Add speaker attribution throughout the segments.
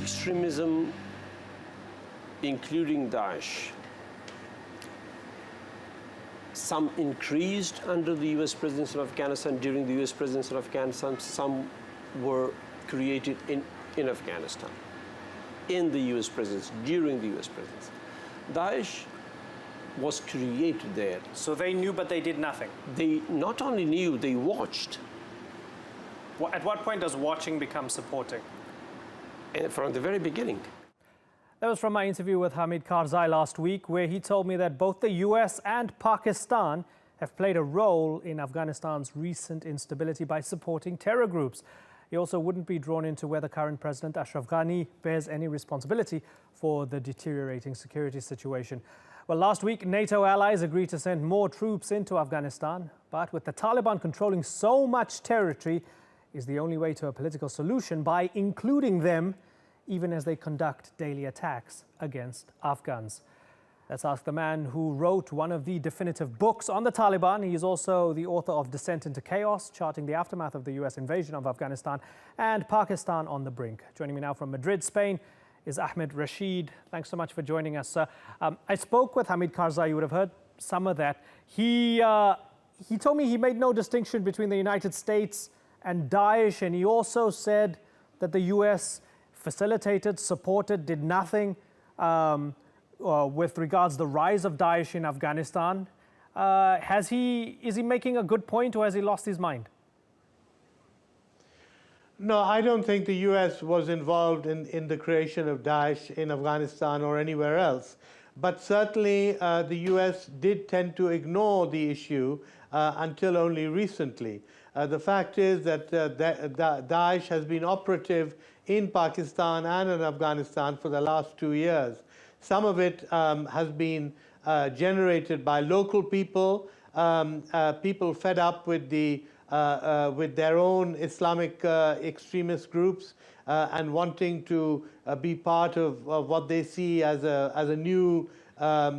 Speaker 1: extremism, including Daesh, some increased under the US presidency of Afghanistan, during the US presidency of Afghanistan, some were created in Afghanistan, in the US presidency, during the US presidency. Daesh was created there.
Speaker 2: So they knew, but they did nothing?
Speaker 1: They not only knew, they watched.
Speaker 2: At what point does watching become supporting?
Speaker 1: From the very beginning.
Speaker 3: That was from my interview with Hamid Karzai last week, where he told me that both the US and Pakistan have played a role in Afghanistan's recent instability by supporting terror groups. He also wouldn't be drawn into whether current President Ashraf Ghani bears any responsibility for the deteriorating security situation. Well, last week, NATO allies agreed to send more troops into Afghanistan, but with the Taliban controlling so much territory, is the only way to a political solution by including them, even as they conduct daily attacks against Afghans. Let's ask the man who wrote one of the definitive books on the Taliban. He is also the author of Descent into Chaos, charting the aftermath of the US invasion of Afghanistan, and Pakistan on the brink. Joining me now from Madrid, Spain, is Ahmed Rashid. Thanks so much for joining us, sir. I spoke with Hamid Karzai. You would have heard some of that. He told me he made no distinction between the United States and Daesh, and he also said that the US facilitated, supported, did nothing with regards to the rise of Daesh in Afghanistan. Is he making a good point, or has he lost his mind?
Speaker 4: No, I don't think the US was involved in the creation of Daesh in Afghanistan or anywhere else. But certainly the US did tend to ignore the issue until only recently. The fact is that Daesh has been operative in Pakistan and in Afghanistan for the last 2 years. Some of it has been generated by local people, people fed up with their own Islamic extremist groups and wanting to be part of what they see as a new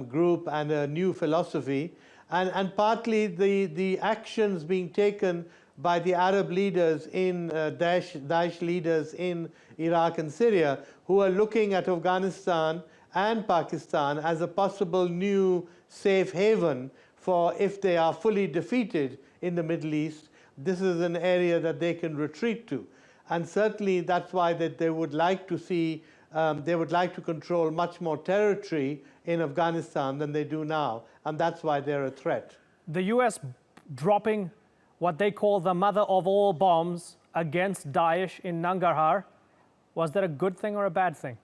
Speaker 4: group and a new philosophy. And partly the actions being taken by the Arab leaders in Daesh leaders in Iraq and Syria, who are looking at Afghanistan and Pakistan as a possible new safe haven for if they are fully defeated in the Middle East. This is an area that they can retreat to. And certainly that's why they would like to see, they would like to control much more territory in Afghanistan than they do now. And that's why they're a threat.
Speaker 3: The US dropping what they call the mother of all bombs against Daesh in Nangarhar, was that a good thing or a bad thing?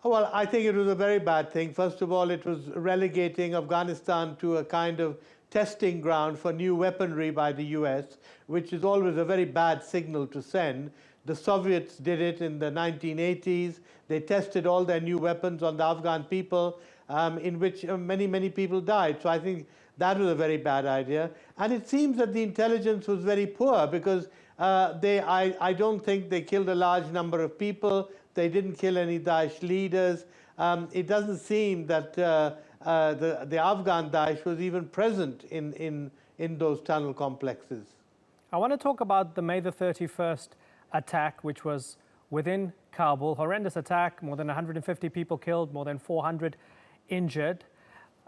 Speaker 4: Well, I think it was a very bad thing. First of all, it was relegating Afghanistan to a kind of testing ground for new weaponry by the US, which is always a very bad signal to send. The Soviets did it in the 1980s. They tested all their new weapons on the Afghan people, in which many people died. So I think that was a very bad idea. And it seems that the intelligence was very poor, because I don't think they killed a large number of people. They didn't kill any Daesh leaders. It doesn't seem that the Afghan Daesh was even present in those tunnel complexes.
Speaker 3: I want to talk about the May the 31st attack, which was within Kabul. Horrendous attack, more than 150 people killed, more than 400 injured.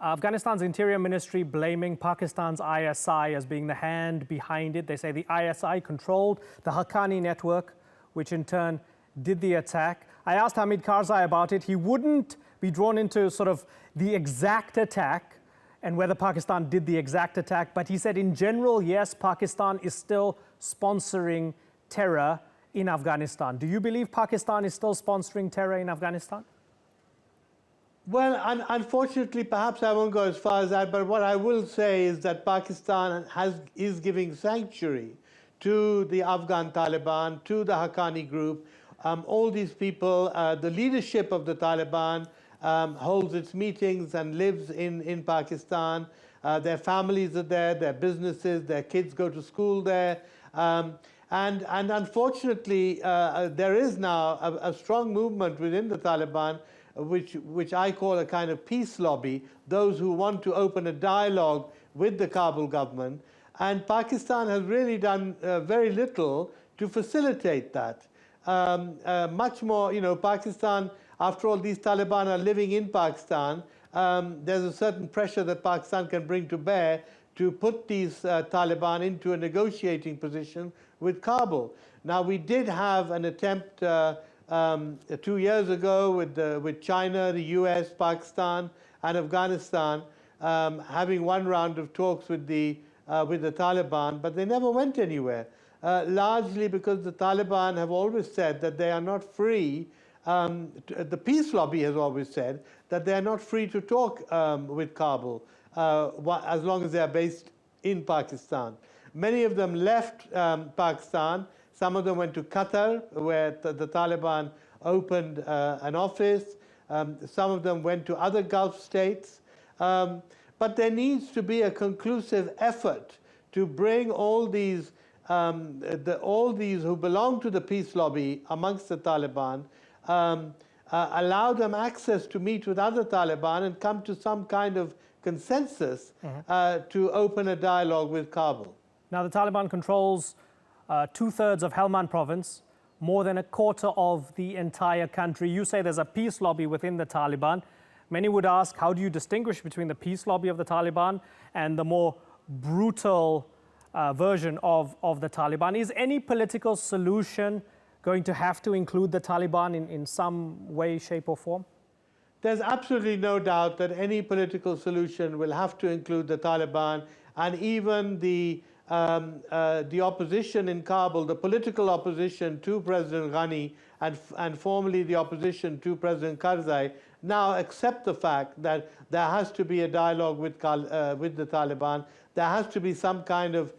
Speaker 3: Afghanistan's Interior Ministry blaming Pakistan's ISI as being the hand behind it. They say the ISI controlled the Haqqani network, which in turn did the attack. I asked Hamid Karzai about it. He wouldn't be drawn into sort of the exact attack and whether Pakistan did the exact attack, but he said in general, yes, Pakistan is still sponsoring terror in Afghanistan. Do you believe Pakistan is still sponsoring terror in Afghanistan?
Speaker 4: Well, unfortunately, perhaps I won't go as far as that, but what I will say is that Pakistan is giving sanctuary to the Afghan Taliban, to the Haqqani group. All these people, the leadership of the Taliban holds its meetings and lives in Pakistan. Their families are there, their businesses, their kids go to school there. And unfortunately, there is now a strong movement within the Taliban, which I call a kind of peace lobby, those who want to open a dialogue with the Kabul government. And Pakistan has really done very little to facilitate that. much more, Pakistan, after all, these Taliban are living in Pakistan. There's a certain pressure that Pakistan can bring to bear to put these Taliban into a negotiating position with Kabul. Now, we did have an attempt 2 years ago with China, the US, Pakistan, and Afghanistan, having one round of talks with the Taliban, but they never went anywhere, largely because the Taliban have always said that they are not free. The peace lobby has always said that they are not free to talk with Kabul as long as they are based in Pakistan. Many of them left Pakistan. Some of them went to Qatar, where the Taliban opened an office. Some of them went to other Gulf states. But there needs to be a conclusive effort to bring all these who belong to the peace lobby amongst the Taliban, allow them access to meet with other Taliban and come to some kind of consensus to open a dialogue with Kabul.
Speaker 3: Now, the Taliban controls 2/3 of Helmand province, more than a quarter of the entire country. You say there's a peace lobby within the Taliban. Many would ask, how do you distinguish between the peace lobby of the Taliban and the more brutal version of the Taliban? Is any political solution going to have to include the Taliban in some way, shape, or form?
Speaker 4: There's absolutely no doubt that any political solution will have to include the Taliban, and even the opposition in Kabul, the political opposition to President Ghani and formerly the opposition to President Karzai, now accept the fact that there has to be a dialogue with the Taliban. There has to be some kind of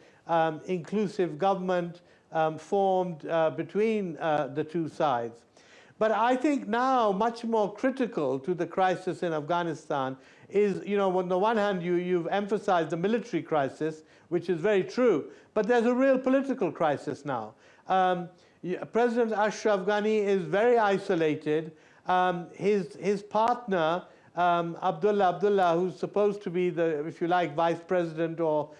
Speaker 4: inclusive government formed between the two sides. But I think now much more critical to the crisis in Afghanistan is, on the one hand, you've emphasized the military crisis, which is very true, but there's a real political crisis now. President Ashraf Ghani is very isolated. His partner, Abdullah, who's supposed to be the, if you like, vice president or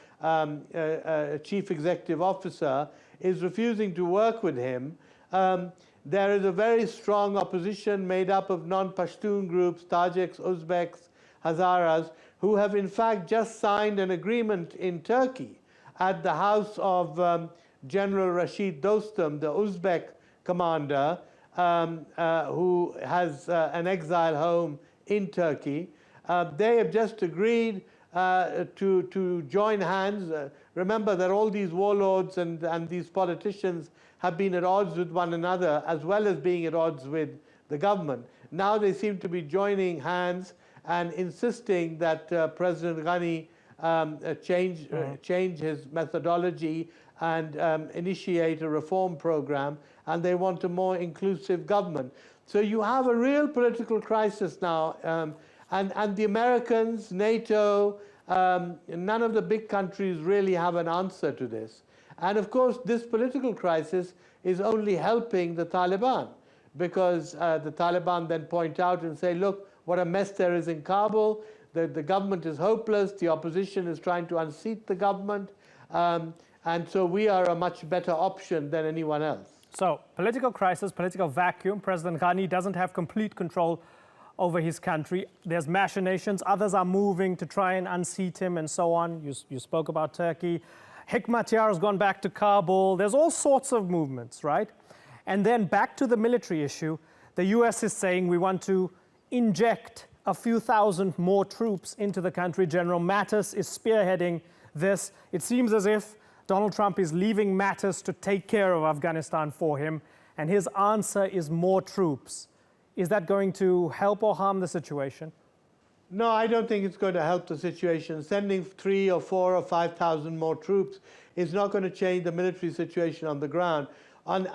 Speaker 4: chief executive officer, is refusing to work with him. There is a very strong opposition made up of non-Pashtun groups, Tajiks, Uzbeks, Hazaras, who have in fact just signed an agreement in Turkey at the house of General Rashid Dostum, the Uzbek commander, who has an exile home in Turkey. They have just agreed to join hands. Remember that all these warlords and these politicians have been at odds with one another, as well as being at odds with the government. Now they seem to be joining hands and insisting that President Ghani change his methodology and initiate a reform program, and they want a more inclusive government. So you have a real political crisis now, and the Americans, NATO, none of the big countries really have an answer to this. And of course, this political crisis is only helping the Taliban, because the Taliban then point out and say, look, what a mess there is in Kabul. The government is hopeless. The opposition is trying to unseat the government. And so we are a much better option than anyone else.
Speaker 3: So, political crisis, political vacuum. President Ghani doesn't have complete control over his country. There's machinations. Others are moving to try and unseat him and so on. You spoke about Turkey. Hekmatyar has gone back to Kabul. There's all sorts of movements, right? And then back to the military issue. The US is saying we want to inject a few thousand more troops into the country. General Mattis is spearheading this. It seems as if Donald Trump is leaving Mattis to take care of Afghanistan for him, and his answer is more troops. Is that going to help or harm the situation?
Speaker 4: No, I don't think it's going to help the situation. Sending 3,000 or 4,000 or 5,000 more troops is not going to change the military situation on the ground. And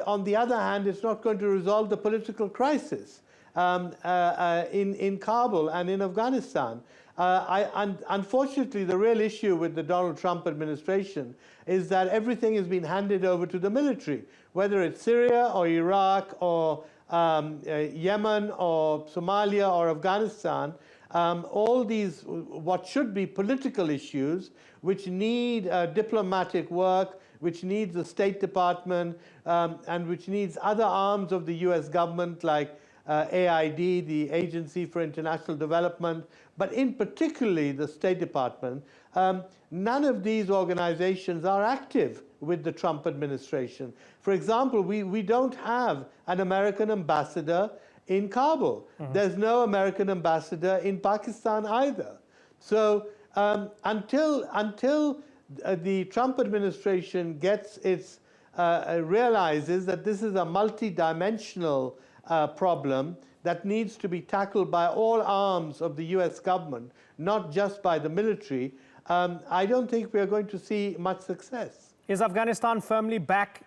Speaker 4: on the other hand, it's not going to resolve the political crisis in Kabul and in Afghanistan. Unfortunately, the real issue with the Donald Trump administration is that everything has been handed over to the military, whether it's Syria or Iraq or Yemen or Somalia or Afghanistan. All these, what should be political issues, which need diplomatic work, which needs the State Department, and which needs other arms of the US government like AID, the Agency for International Development, but in particularly the State Department. None of these organizations are active with the Trump administration. For example, we don't have an American ambassador in Kabul. There's no American ambassador in Pakistan either. So until the Trump administration gets realizes that this is a multi-dimensional problem that needs to be tackled by all arms of the US government, not just by the military, I don't think we're going to see much success.
Speaker 3: Is Afghanistan firmly back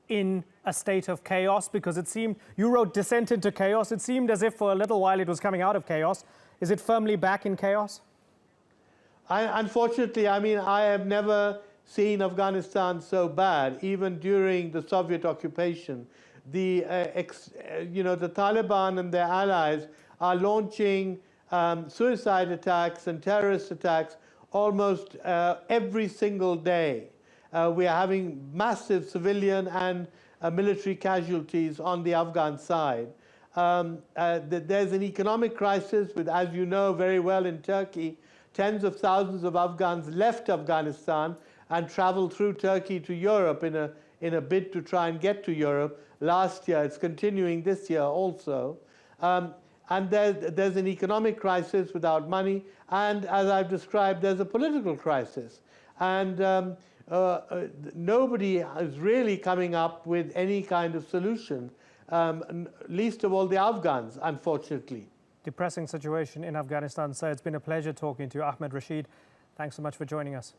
Speaker 3: in a state of chaos? Because it seemed, you wrote descent into chaos, it seemed as if for a little while it was coming out of chaos. Is it firmly back in chaos?
Speaker 4: Unfortunately, I mean, I have never seen Afghanistan so bad, even during the Soviet occupation. The Taliban and their allies are launching suicide attacks and terrorist attacks almost every single day. We are having massive civilian and military casualties on the Afghan side. There's an economic crisis with, as you know very well, in Turkey, tens of thousands of Afghans left Afghanistan and traveled through Turkey to Europe in a bid to try and get to Europe last year. It's continuing this year also. And there's an economic crisis without money, and as I've described, there's a political crisis. And nobody is really coming up with any kind of solution, least of all the Afghans, unfortunately.
Speaker 3: Depressing situation in Afghanistan. So it's been a pleasure talking to you, Ahmed Rashid. Thanks so much for joining us.